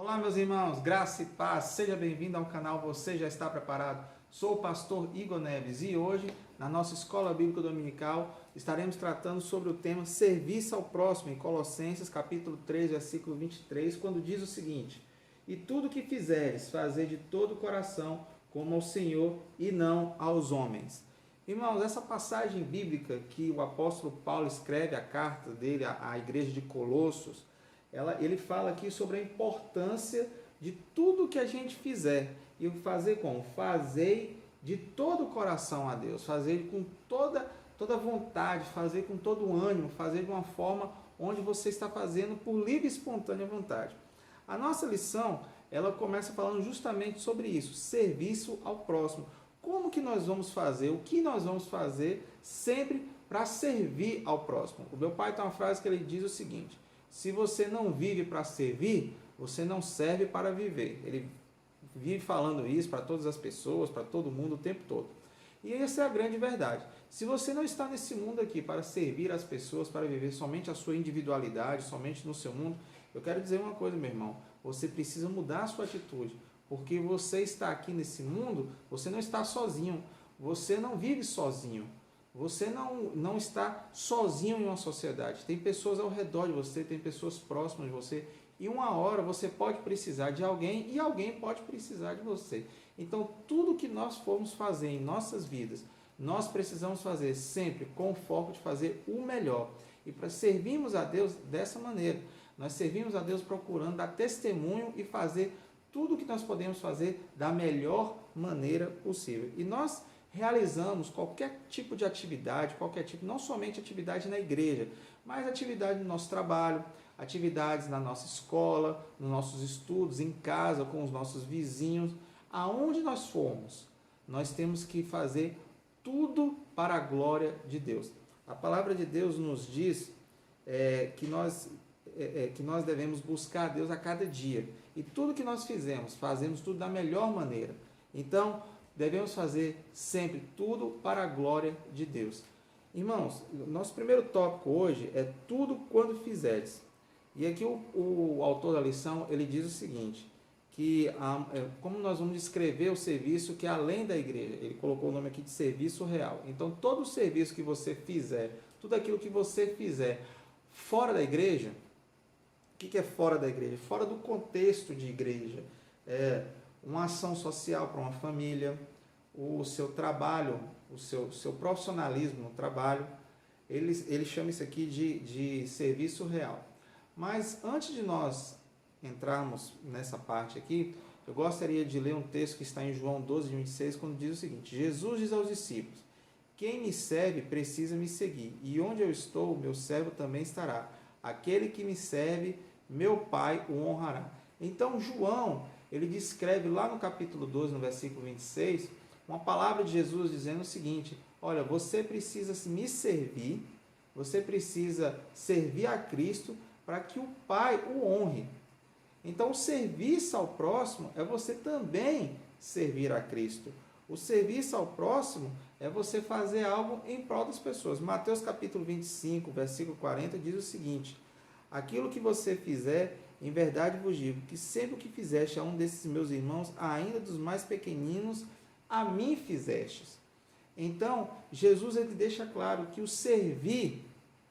Olá, meus irmãos, graça e paz, seja bem-vindo ao canal Você Já Está Preparado? Sou o pastor Igor Neves e hoje, na nossa Escola Bíblica Dominical, estaremos tratando sobre o tema Serviço ao Próximo, em Colossenses, capítulo 3, versículo 23, quando diz o seguinte: E tudo que fizeres, fazer de todo o coração, como ao Senhor e não aos homens. Irmãos, essa passagem bíblica que o apóstolo Paulo escreve a carta dele à igreja de Colossos, ele fala aqui sobre a importância de tudo que a gente fizer. E fazer como? Fazer de todo o coração a Deus, fazer com toda vontade, fazer com todo o ânimo, fazer de uma forma onde você está fazendo por livre e espontânea vontade. A nossa lição, ela começa falando justamente sobre isso, serviço ao próximo. Como que nós vamos fazer, o que nós vamos fazer sempre para servir ao próximo? O meu pai tem uma frase que ele diz o seguinte: se você não vive para servir, você não serve para viver. Ele vive falando isso para todas as pessoas, para todo mundo o tempo todo. E essa é a grande verdade. Se você não está nesse mundo aqui para servir as pessoas, para viver somente a sua individualidade, somente no seu mundo, eu quero dizer uma coisa, meu irmão, você precisa mudar a sua atitude, porque você está aqui nesse mundo, você não está sozinho, você não vive sozinho. Você não está sozinho em uma sociedade. Tem pessoas ao redor de você, tem pessoas próximas de você. E uma hora você pode precisar de alguém e alguém pode precisar de você. Então, tudo que nós formos fazer em nossas vidas, nós precisamos fazer sempre com o foco de fazer o melhor. E para servirmos a Deus dessa maneira, nós servimos a Deus procurando dar testemunho e fazer tudo o que nós podemos fazer da melhor maneira possível. E nós realizamos qualquer tipo de atividade, não somente atividade na igreja, mas atividade no nosso trabalho, atividades na nossa escola, nos nossos estudos, em casa, com os nossos vizinhos, aonde nós formos, nós temos que fazer tudo para a glória de Deus. A palavra de Deus nos diz que nós devemos buscar a Deus a cada dia, e tudo que nós fazemos tudo da melhor maneira. Então, devemos fazer sempre tudo para a glória de Deus. Irmãos, nosso primeiro tópico hoje é tudo quando fizeres. E aqui o autor da lição, ele diz o seguinte, que como nós vamos descrever o serviço que é além da igreja, ele colocou o nome aqui de serviço real. Então, todo o serviço que você fizer, tudo aquilo que você fizer fora da igreja, o que é fora da igreja? Fora do contexto de igreja. Uma ação social para uma família, o seu trabalho, o seu profissionalismo no trabalho, ele chama isso aqui de serviço real. Mas antes de nós entrarmos nessa parte aqui, eu gostaria de ler um texto que está em João 12, 26, quando diz o seguinte: Jesus diz aos discípulos: quem me serve precisa me seguir, e onde eu estou, meu servo também estará. Aquele que me serve, meu Pai o honrará. Então João, ele descreve lá no capítulo 12, no versículo 26, uma palavra de Jesus dizendo o seguinte: olha, você precisa me servir, você precisa servir a Cristo para que o Pai o honre. Então, o serviço ao próximo é você também servir a Cristo. O serviço ao próximo é você fazer algo em prol das pessoas. Mateus capítulo 25, versículo 40 diz o seguinte: aquilo que você fizer, em verdade vos digo, que sempre o que fizeste a um desses meus irmãos, ainda dos mais pequeninos, a mim fizestes. Então, Jesus ele deixa claro que o servir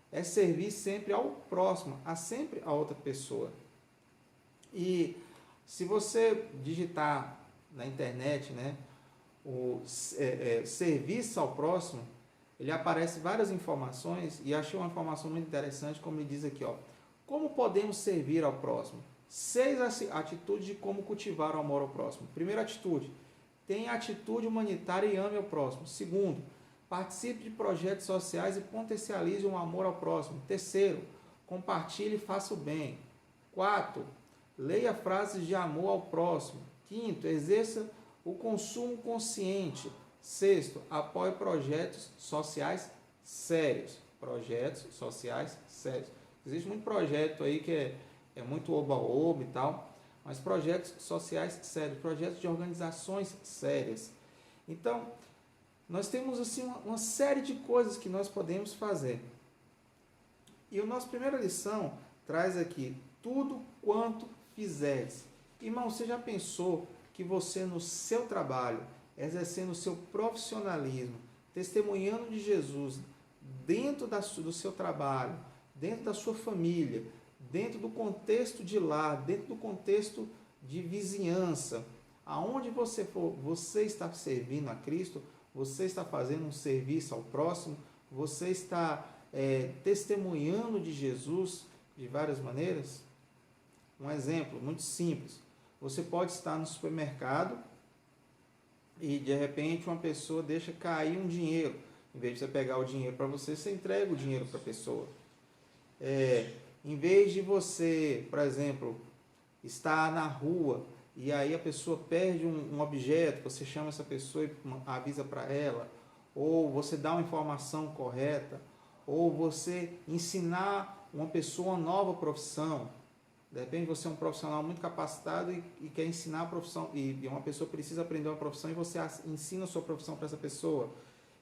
é servir sempre ao próximo, sempre a outra pessoa. E se você digitar na internet, o serviço ao próximo, ele aparece várias informações, e achei uma informação muito interessante, como ele diz aqui, como podemos servir ao próximo? 6 atitudes de como cultivar o amor ao próximo. Primeira atitude: tenha atitude humanitária e ame ao próximo. Segundo, participe de projetos sociais e potencialize o amor ao próximo. Terceiro, compartilhe e faça o bem. 4, leia frases de amor ao próximo. 5, exerça o consumo consciente. 6, apoie projetos sociais sérios. Projetos sociais sérios. Existe muito projeto aí que é muito oba-oba e tal, mas projetos sociais sérios, projetos de organizações sérias. Então, nós temos assim uma série de coisas que nós podemos fazer. E a nossa primeira lição traz aqui: tudo quanto fizeres. Irmão, você já pensou que você no seu trabalho, exercendo o seu profissionalismo, testemunhando de Jesus dentro do seu trabalho, dentro da sua família, dentro do contexto de lar, dentro do contexto de vizinhança, aonde você for, você está servindo a Cristo, você está fazendo um serviço ao próximo, você está testemunhando de Jesus de várias maneiras? Um exemplo muito simples. Você pode estar no supermercado e de repente uma pessoa deixa cair um dinheiro. Em vez de você pegar o dinheiro para você, você entrega o dinheiro para a pessoa. Em vez de você, por exemplo, estar na rua e aí a pessoa perde um objeto, você chama essa pessoa e avisa para ela, ou você dá uma informação correta, ou você ensinar uma pessoa uma nova profissão. De repente você é um profissional muito capacitado e quer ensinar a profissão, e uma pessoa precisa aprender uma profissão e você ensina a sua profissão para essa pessoa.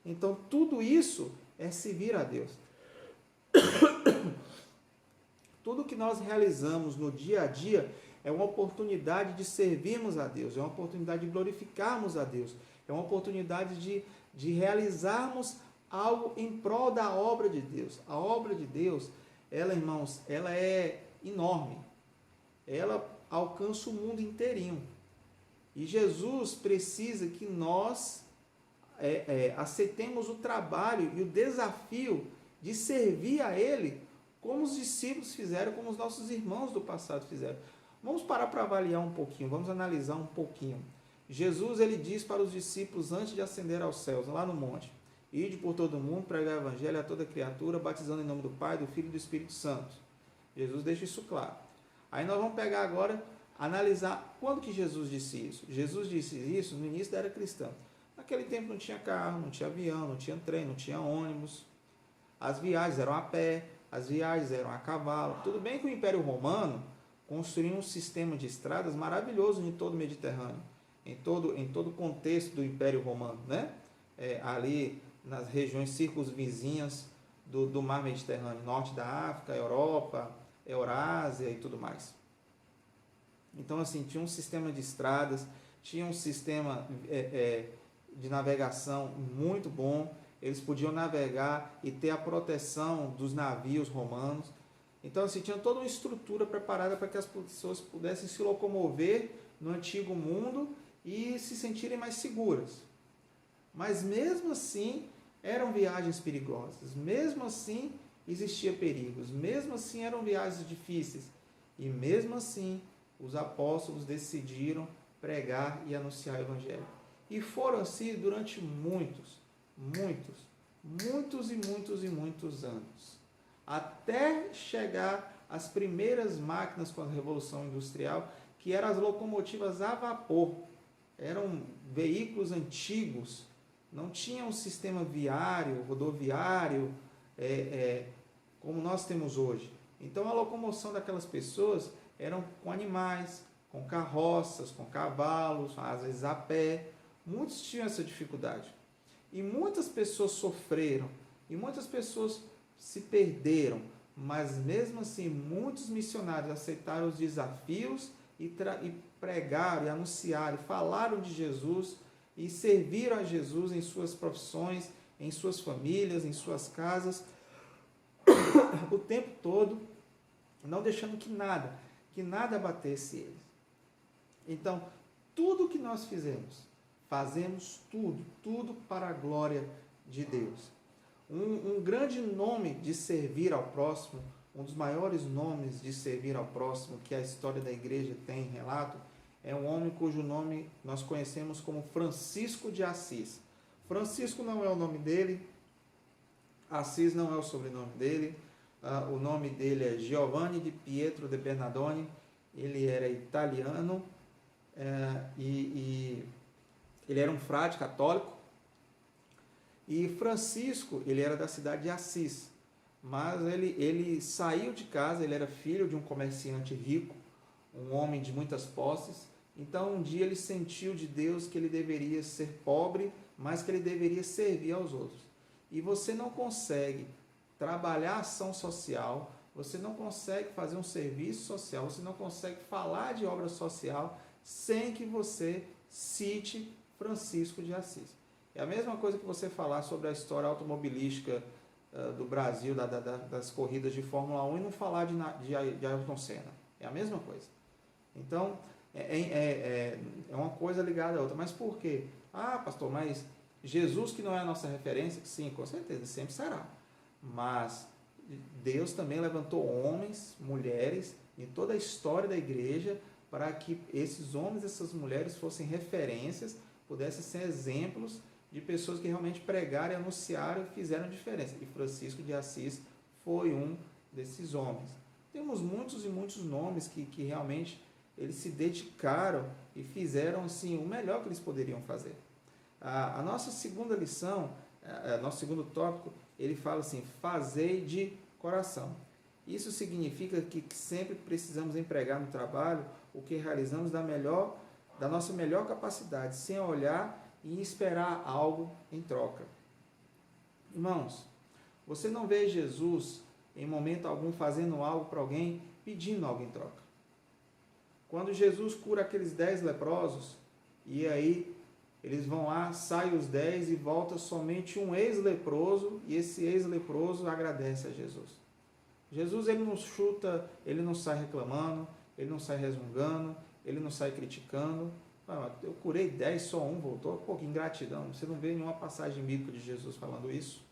Então tudo isso é servir a Deus. Tudo que nós realizamos no dia a dia é uma oportunidade de servirmos a Deus, é uma oportunidade de glorificarmos a Deus, é uma oportunidade de realizarmos algo em prol da obra de Deus. A obra de Deus, ela, irmãos, ela é enorme. Ela alcança o mundo inteirinho. E Jesus precisa que nós aceitemos o trabalho e o desafio de servir a Ele, como os discípulos fizeram, como os nossos irmãos do passado fizeram. Vamos parar para avaliar um pouquinho, vamos analisar um pouquinho. Jesus, ele diz para os discípulos antes de ascender aos céus, lá no monte: ide por todo o mundo, pregar o evangelho a toda criatura, batizando em nome do Pai, do Filho e do Espírito Santo. Jesus deixa isso claro. Aí nós vamos pegar agora, analisar quando que Jesus disse isso. Jesus disse isso no início da era cristã. Naquele tempo não tinha carro, não tinha avião, não tinha trem, não tinha ônibus. As viagens eram a pé, as viagens eram a cavalo. Tudo bem que o Império Romano construiu um sistema de estradas maravilhoso em todo o Mediterrâneo, em todo o contexto do Império Romano, né? Ali nas regiões circunvizinhas do Mar Mediterrâneo, norte da África, Europa, Eurásia e tudo mais. Então, assim, tinha um sistema de estradas, tinha um sistema de navegação muito bom. Eles podiam navegar e ter a proteção dos navios romanos. Então, assim, tinha toda uma estrutura preparada para que as pessoas pudessem se locomover no antigo mundo e se sentirem mais seguras. Mas, mesmo assim, eram viagens perigosas. Mesmo assim, existia perigos. Mesmo assim, eram viagens difíceis. E, mesmo assim, os apóstolos decidiram pregar e anunciar o Evangelho. E foram assim durante muitos anos. Até chegar às primeiras máquinas com a Revolução Industrial, que eram as locomotivas a vapor. Eram veículos antigos, não tinham um sistema viário, rodoviário, como nós temos hoje. Então a locomoção daquelas pessoas eram com animais, com carroças, com cavalos, às vezes a pé. Muitos tinham essa dificuldade. E muitas pessoas sofreram, e muitas pessoas se perderam, mas mesmo assim muitos missionários aceitaram os desafios e pregaram, e anunciaram, e falaram de Jesus, e serviram a Jesus em suas profissões, em suas famílias, em suas casas, o tempo todo, não deixando que nada abatesse eles. Então, tudo que nós fazemos tudo para a glória de Deus. Um grande nome de servir ao próximo, um dos maiores nomes de servir ao próximo que a história da igreja tem relato, é um homem cujo nome nós conhecemos como Francisco de Assis. Francisco não é o nome dele, Assis não é o sobrenome dele, o nome dele é Giovanni di Pietro de Bernardone, ele era italiano e ele era um frade católico. E Francisco, ele era da cidade de Assis, mas ele saiu de casa, ele era filho de um comerciante rico, um homem de muitas posses. Então um dia ele sentiu de Deus que ele deveria ser pobre, mas que ele deveria servir aos outros. E você não consegue trabalhar a ação social, você não consegue fazer um serviço social, você não consegue falar de obra social sem que você cite Francisco de Assis. É a mesma coisa que você falar sobre a história automobilística do Brasil, das corridas de Fórmula 1 e não falar de Ayrton Senna. É a mesma coisa. Então, é uma coisa ligada à outra. Mas por quê? Ah, pastor, mas Jesus que não é a nossa referência? Sim, com certeza, sempre será. Mas Deus também levantou homens, mulheres, em toda a história da igreja, para que esses homens e essas mulheres fossem referências, pudessem ser exemplos de pessoas que realmente pregaram e anunciaram e fizeram diferença. E Francisco de Assis foi um desses homens. Temos muitos e muitos nomes que realmente eles se dedicaram e fizeram assim, o melhor que eles poderiam fazer. A nossa segunda lição, nosso segundo tópico, ele fala assim, fazei de coração. Isso significa que sempre precisamos empregar no trabalho o que realizamos da nossa melhor capacidade, sem olhar e esperar algo em troca. Irmãos, você não vê Jesus em momento algum fazendo algo para alguém, pedindo algo em troca. Quando Jesus cura aqueles 10 leprosos, e aí eles vão lá, saem os 10 e volta somente um ex-leproso, e esse ex-leproso agradece a Jesus. Jesus, ele não chuta, ele não sai reclamando, ele não sai resmungando, ele não sai criticando. Eu curei 10, só um voltou. Pô, que ingratidão. Você não vê nenhuma passagem bíblica de Jesus falando isso.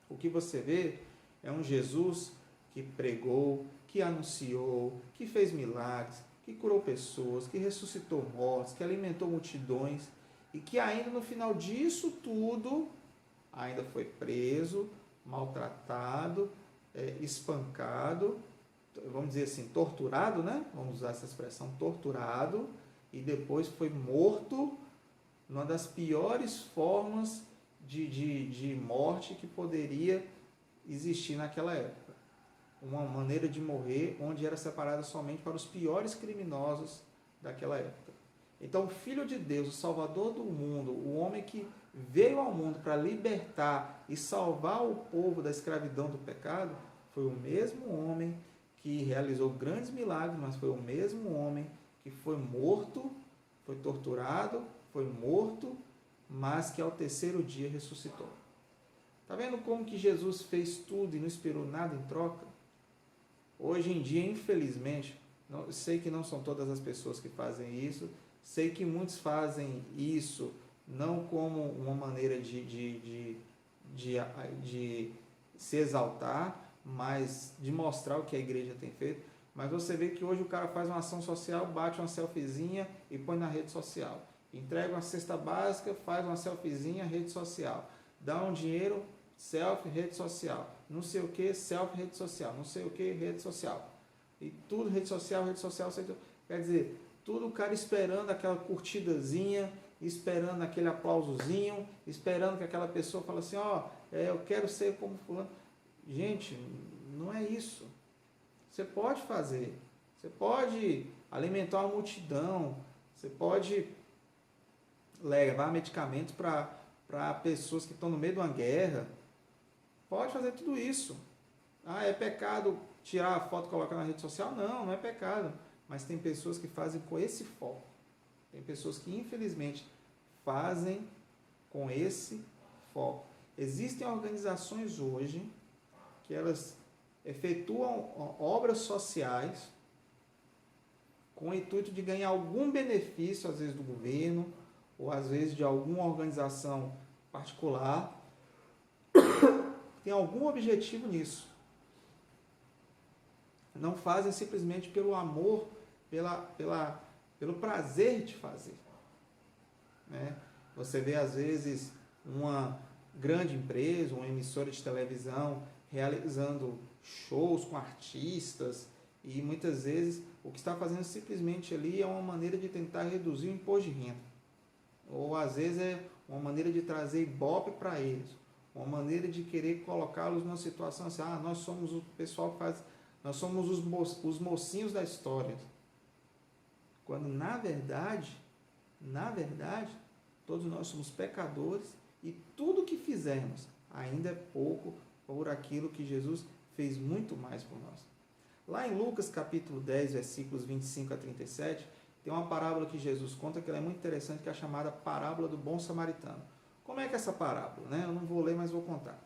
O que você vê é um Jesus que pregou, que anunciou, que fez milagres, que curou pessoas, que ressuscitou mortos, que alimentou multidões e que ainda no final disso tudo, ainda foi preso, maltratado, espancado, vamos dizer assim, torturado, né? Vamos usar essa expressão, torturado, e depois foi morto numa das piores formas de morte que poderia existir naquela época. Uma maneira de morrer onde era separada somente para os piores criminosos daquela época. Então, o Filho de Deus, o Salvador do mundo, o homem que veio ao mundo para libertar e salvar o povo da escravidão do pecado, foi o mesmo homem que realizou grandes milagres, mas foi o mesmo homem que foi morto, foi torturado, foi morto, mas que ao terceiro dia ressuscitou. Está vendo como que Jesus fez tudo e não esperou nada em troca? Hoje em dia, infelizmente, sei que não são todas as pessoas que fazem isso, sei que muitos fazem isso não como uma maneira de se exaltar, mas de mostrar o que a igreja tem feito. Mas você vê que hoje o cara faz uma ação social, bate uma selfiezinha e põe na rede social. Entrega uma cesta básica, faz uma selfiezinha, rede social. Dá um dinheiro, selfie, rede social. Não sei o que, selfie, rede social. Não sei o que, rede social. E tudo rede social. Quer dizer, tudo o cara esperando aquela curtidazinha, esperando aquele aplausozinho, esperando que aquela pessoa fale assim, eu quero ser como fulano. Gente, não é isso. Você pode fazer. Você pode alimentar uma multidão. Você pode levar medicamentos para pessoas que estão no meio de uma guerra. Pode fazer tudo isso. É pecado tirar a foto e colocar na rede social? Não, não é pecado. Mas tem pessoas que fazem com esse foco. Tem pessoas que, infelizmente, fazem com esse foco. Existem organizações hoje que elas efetuam obras sociais com o intuito de ganhar algum benefício, às vezes do governo, ou às vezes de alguma organização particular, tem algum objetivo nisso. Não fazem simplesmente pelo amor, pelo prazer de fazer. Né? Você vê, às vezes, uma grande empresa, uma emissora de televisão, realizando shows com artistas, e muitas vezes o que está fazendo simplesmente ali é uma maneira de tentar reduzir o imposto de renda. Ou às vezes é uma maneira de trazer ibope para eles, uma maneira de querer colocá-los numa situação assim, nós somos o pessoal que faz, nós somos os mocinhos da história. Quando na verdade, todos nós somos pecadores e tudo que fizermos ainda é pouco por aquilo que Jesus fez muito mais por nós. Lá em Lucas capítulo 10, versículos 25 a 37, tem uma parábola que Jesus conta que ela é muito interessante, que é a chamada parábola do bom samaritano. Como é que é essa parábola? Né? Eu não vou ler, mas vou contar.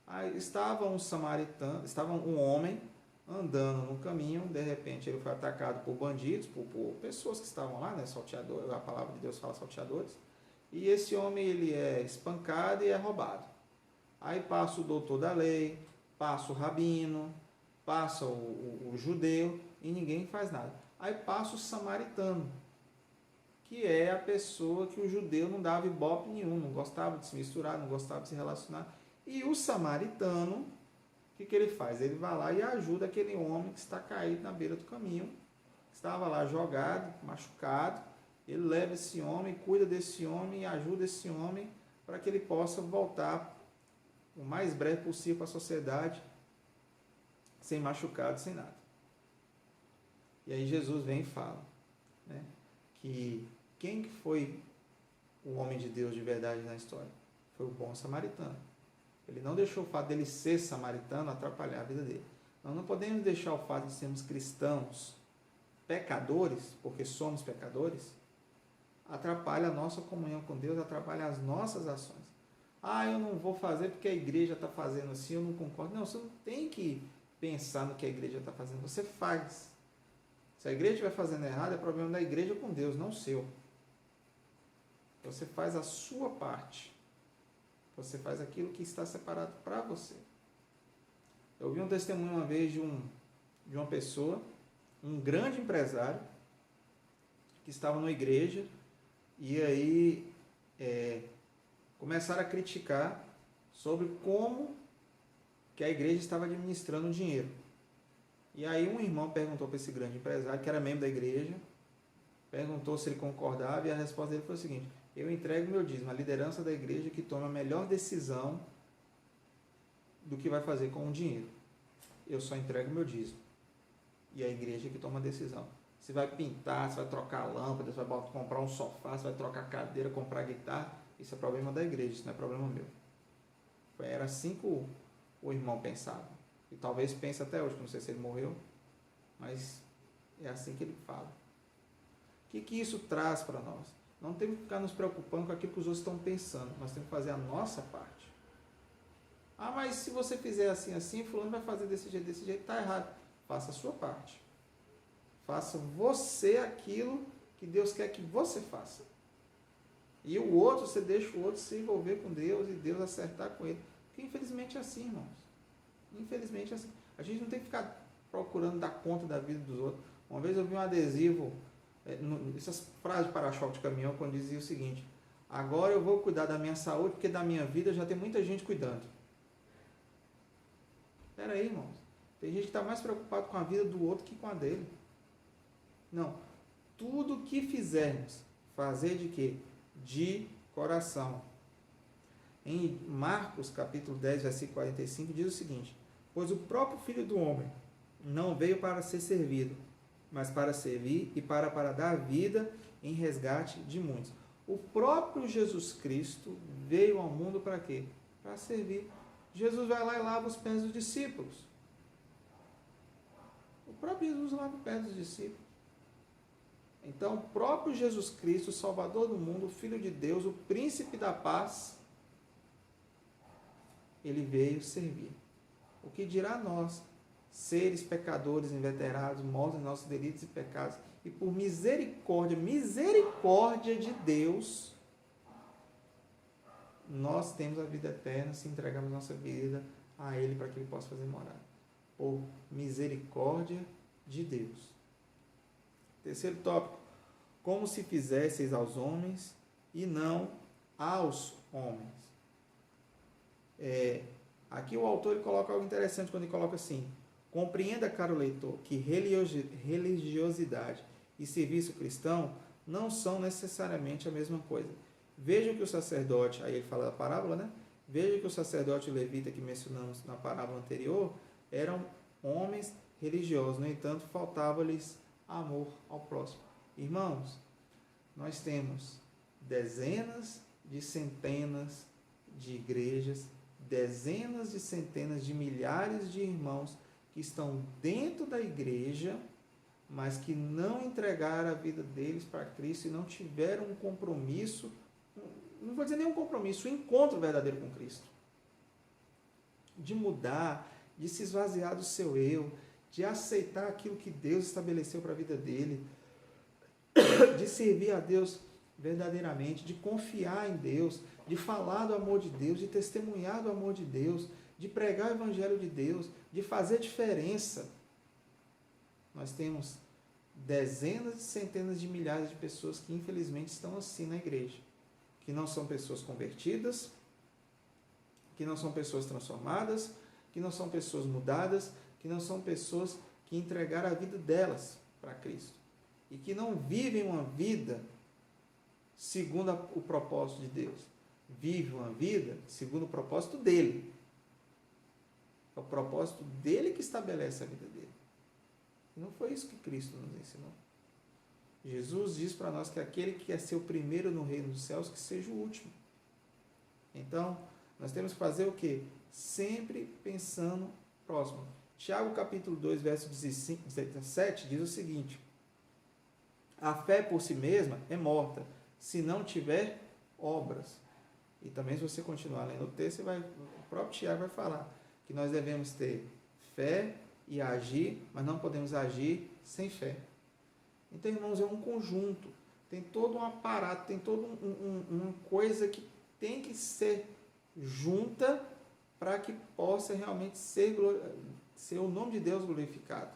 Aí estava um homem andando no caminho, de repente ele foi atacado por bandidos, por pessoas que estavam lá, né, salteadores, a palavra de Deus fala salteadores, e esse homem ele é espancado e é roubado. Aí passa o doutor da lei, passa o rabino, passa o judeu e ninguém faz nada. Aí passa o samaritano, que é a pessoa que o judeu não dava ibope nenhum, não gostava de se misturar, não gostava de se relacionar. E o samaritano, o que ele faz? Ele vai lá e ajuda aquele homem que está caído na beira do caminho, que estava lá jogado, machucado. Ele leva esse homem, cuida desse homem e ajuda esse homem para que ele possa voltar o mais breve possível para a sociedade, sem machucado, sem nada. E aí Jesus vem e fala, né, que quem que foi o homem de Deus de verdade na história? Foi o bom samaritano. Ele não deixou o fato dele ser samaritano atrapalhar a vida dele. Nós não podemos deixar o fato de sermos cristãos pecadores, porque somos pecadores, atrapalha a nossa comunhão com Deus, atrapalha as nossas ações. Eu não vou fazer porque a igreja está fazendo assim, eu não concordo. Não, você não tem que pensar no que a igreja está fazendo, você faz. Se a igreja estiver fazendo errado, é problema da igreja com Deus, não seu. Você faz a sua parte. Você faz aquilo que está separado para você. Eu vi um testemunho uma vez de uma pessoa, um grande empresário, que estava numa igreja, e aí começaram a criticar sobre como que a igreja estava administrando o dinheiro. E aí um irmão perguntou para esse grande empresário, que era membro da igreja, perguntou se ele concordava, e a resposta dele foi o seguinte: eu entrego meu dízimo à liderança da igreja que toma a melhor decisão do que vai fazer com o dinheiro. Eu só entrego meu dízimo. E a igreja que toma a decisão. Você vai pintar, você vai trocar lâmpada, você vai comprar um sofá, você vai trocar cadeira, comprar guitarra, isso é problema da igreja, isso não é problema meu. Era assim que o irmão pensava. E talvez pense até hoje, não sei se ele morreu, mas é assim que ele fala. O que isso traz para nós? Não temos que ficar nos preocupando com aquilo que os outros estão pensando, nós temos que fazer a nossa parte. Mas se você fizer assim, assim, fulano vai fazer desse jeito, está errado. Faça a sua parte. Faça você aquilo que Deus quer que você faça. E o outro, você deixa o outro se envolver com Deus e Deus acertar com ele. Porque infelizmente é assim, irmãos. Infelizmente é assim. A gente não tem que ficar procurando dar conta da vida dos outros. Uma vez eu vi um adesivo, essas frases de para-choque de caminhão, quando dizia o seguinte: agora eu vou cuidar da minha saúde, porque da minha vida já tem muita gente cuidando. Espera aí, irmãos. Tem gente que está mais preocupado com a vida do outro que com a dele. Não. Tudo que fizermos, fazer de quê? De coração. Em Marcos, capítulo 10, versículo 45, diz o seguinte: pois o próprio Filho do Homem não veio para ser servido, mas para servir e para dar vida em resgate de muitos. O próprio Jesus Cristo veio ao mundo para quê? Para servir. Jesus vai lá e lava os pés dos discípulos. O próprio Jesus lava os pés dos discípulos. Então, o próprio Jesus Cristo, o Salvador do mundo, o Filho de Deus, o Príncipe da Paz, ele veio servir. O que dirá nós, seres pecadores inveterados, mortos em nossos delitos e pecados, e por misericórdia de Deus, nós temos a vida eterna se entregamos nossa vida a Ele para que Ele possa fazer morada. Por misericórdia de Deus. Terceiro tópico: como se fizesseis aos homens e não aos homens. Aqui o autor ele coloca algo interessante quando ele coloca assim: compreenda, caro leitor, que religiosidade e serviço cristão não são necessariamente a mesma coisa. Veja que o sacerdote, aí ele fala da parábola, né? Veja que o sacerdote e o levita que mencionamos na parábola anterior eram homens religiosos, no entanto, faltava-lhes amor ao próximo. Irmãos, nós temos dezenas de centenas de igrejas dezenas de centenas de milhares de irmãos que estão dentro da igreja, mas que não entregaram a vida deles para Cristo e não tiveram um compromisso, não vou dizer nenhum compromisso, um encontro verdadeiro com Cristo. De mudar, de se esvaziar do seu eu, de aceitar aquilo que Deus estabeleceu para a vida dele, de servir a Deus verdadeiramente, de confiar em Deus, de falar do amor de Deus, de testemunhar do amor de Deus, de pregar o Evangelho de Deus, de fazer diferença. Nós temos dezenas e centenas de milhares de pessoas que infelizmente estão assim na igreja, que não são pessoas convertidas, que não são pessoas transformadas, que não são pessoas mudadas, que não são pessoas que entregaram a vida delas para Cristo e que não vivem uma vida segundo o propósito de Deus. Vive uma vida segundo o propósito dele. É o propósito dele que estabelece a vida dele. E não foi isso que Cristo nos ensinou. Jesus diz para nós que aquele que quer ser o primeiro no reino dos céus, que seja o último. Então, nós temos que fazer o quê? Sempre pensando próximo. Tiago capítulo 2, verso 17, diz o seguinte: a fé por si mesma é morta, se não tiver obras. E também, se você continuar lendo o texto, o próprio Tiago vai falar que nós devemos ter fé e agir, mas não podemos agir sem fé. Então, irmãos, é um conjunto, tem todo um aparato, tem toda uma coisa que tem que ser junta para que possa realmente ser o nome de Deus glorificado.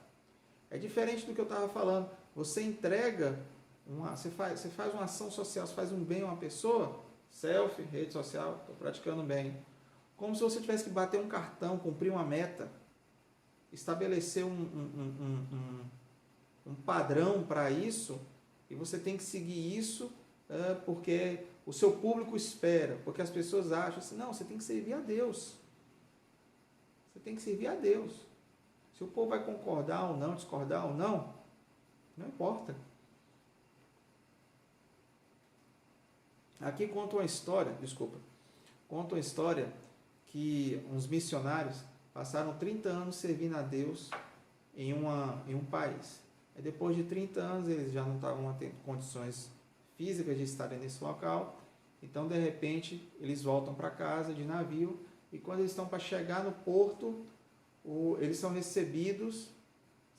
É diferente do que eu estava falando. Você entrega, você faz uma ação social, você faz um bem a uma pessoa, selfie, rede social, estou praticando bem. Como se você tivesse que bater um cartão, cumprir uma meta, estabelecer um padrão para isso, e você tem que seguir isso porque o seu público espera, porque as pessoas acham assim, não, você tem que servir a Deus. Você tem que servir a Deus. Se o povo vai concordar ou não, discordar ou não, não importa. Aqui conta uma história que uns missionários passaram 30 anos servindo a Deus em um país. E depois de 30 anos eles já não estavam tendo condições físicas de estarem nesse local, então de repente eles voltam para casa de navio e quando eles estão para chegar no porto, eles são recebidos,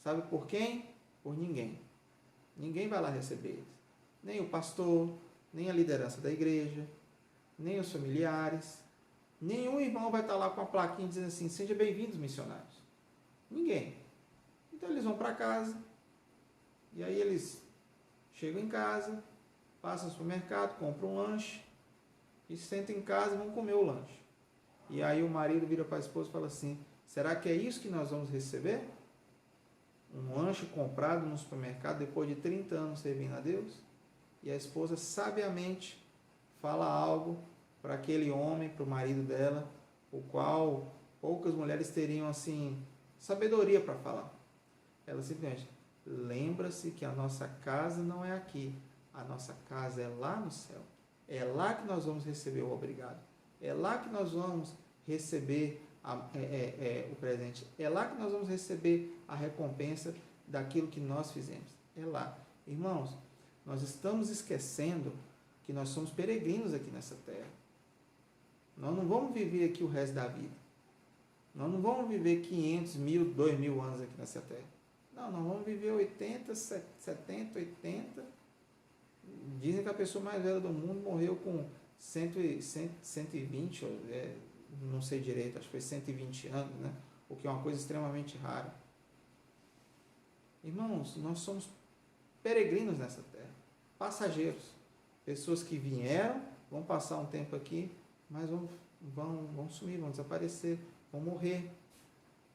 sabe por quem? Por ninguém. Ninguém vai lá receber eles. Nem o pastor, nem a liderança da igreja, nem os familiares, nenhum irmão vai estar lá com a plaquinha dizendo assim, sejam bem-vindos missionários. Ninguém. Então eles vão para casa, e aí eles chegam em casa, passam no supermercado, compram um lanche, e sentam em casa e vão comer o lanche. E aí o marido vira para a esposa e fala assim, será que é isso que nós vamos receber? Um lanche comprado no supermercado depois de 30 anos servindo a Deus? E a esposa sabiamente fala algo para aquele homem, para o marido dela, o qual poucas mulheres teriam assim sabedoria para falar. Ela simplesmente, lembra-se que a nossa casa não é aqui, a nossa casa é lá no céu. É lá que nós vamos receber o obrigado. É lá que nós vamos receber o presente. É lá que nós vamos receber a recompensa daquilo que nós fizemos. É lá. Irmãos, nós estamos esquecendo que nós somos peregrinos aqui nessa terra. Nós não vamos viver aqui o resto da vida. Nós não vamos viver 500, 1.000, 2.000 anos aqui nessa terra. Não, nós vamos viver 80, 70, 80. Dizem que a pessoa mais velha do mundo morreu com 120, não sei direito, acho que foi 120 anos, né? O que é uma coisa extremamente rara. Irmãos, nós somos peregrinos nessa terra, passageiros, pessoas que vieram, vão passar um tempo aqui, mas vão sumir, vão desaparecer, vão morrer.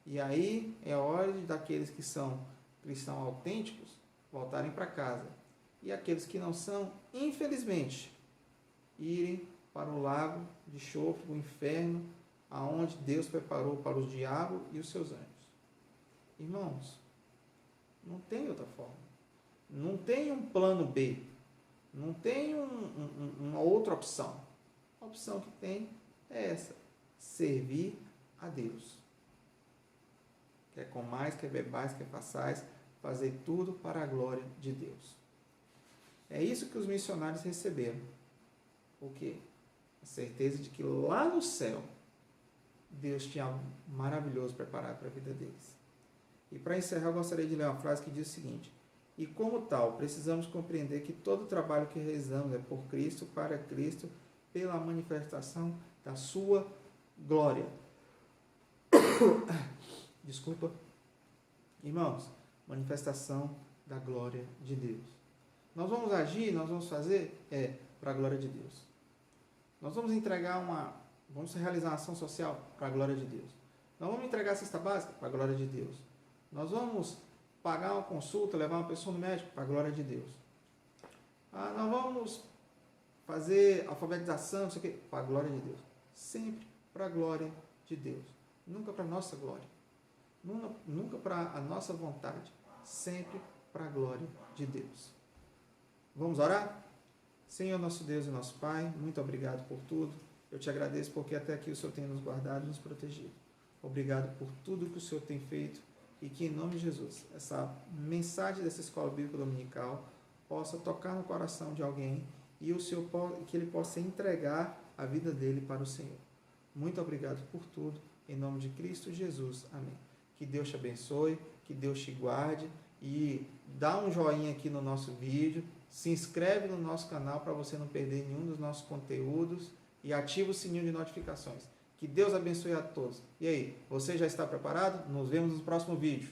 E aí é hora daqueles que são cristãos autênticos voltarem para casa. E aqueles que não são, infelizmente, irem para o lago de enxofre, o inferno, aonde Deus preparou para o diabo e os seus anjos. Irmãos, não tem outra forma. Não tem um plano B. Não tem uma outra opção. A opção que tem é essa. servir a Deus. Quer comais, quer bebais, quer façais, fazer tudo para a glória de Deus. É isso que os missionários receberam. O quê? A certeza de que lá no céu, Deus tinha algo maravilhoso preparado para a vida deles. E para encerrar, eu gostaria de ler uma frase que diz o seguinte: e como tal, precisamos compreender que todo o trabalho que realizamos é por Cristo, para Cristo, pela manifestação da sua glória. Desculpa. Irmãos, manifestação da glória de Deus. Nós vamos agir, nós vamos fazer, para a glória de Deus. Nós vamos entregar vamos realizar uma ação social para a glória de Deus. Nós vamos entregar a cesta básica para a glória de Deus. Nós vamos pagar uma consulta, levar uma pessoa no médico para a glória de Deus. Nós vamos fazer alfabetização, não sei o quê, para a glória de Deus. Sempre para a glória de Deus. Nunca para a nossa glória. Nunca para a nossa vontade. Sempre para a glória de Deus. Vamos orar? Senhor, nosso Deus e nosso Pai, muito obrigado por tudo. Eu te agradeço porque até aqui o Senhor tem nos guardado e nos protegido. Obrigado por tudo que o Senhor tem feito e que, em nome de Jesus, essa mensagem dessa escola bíblica dominical possa tocar no coração de alguém e que ele possa entregar a vida dele para o Senhor. Muito obrigado por tudo, em nome de Cristo Jesus. Amém. Que Deus te abençoe, que Deus te guarde e dá um joinha aqui no nosso vídeo, se inscreve no nosso canal para você não perder nenhum dos nossos conteúdos e ativa o sininho de notificações. Que Deus abençoe a todos. E aí, você já está preparado? Nos vemos no próximo vídeo.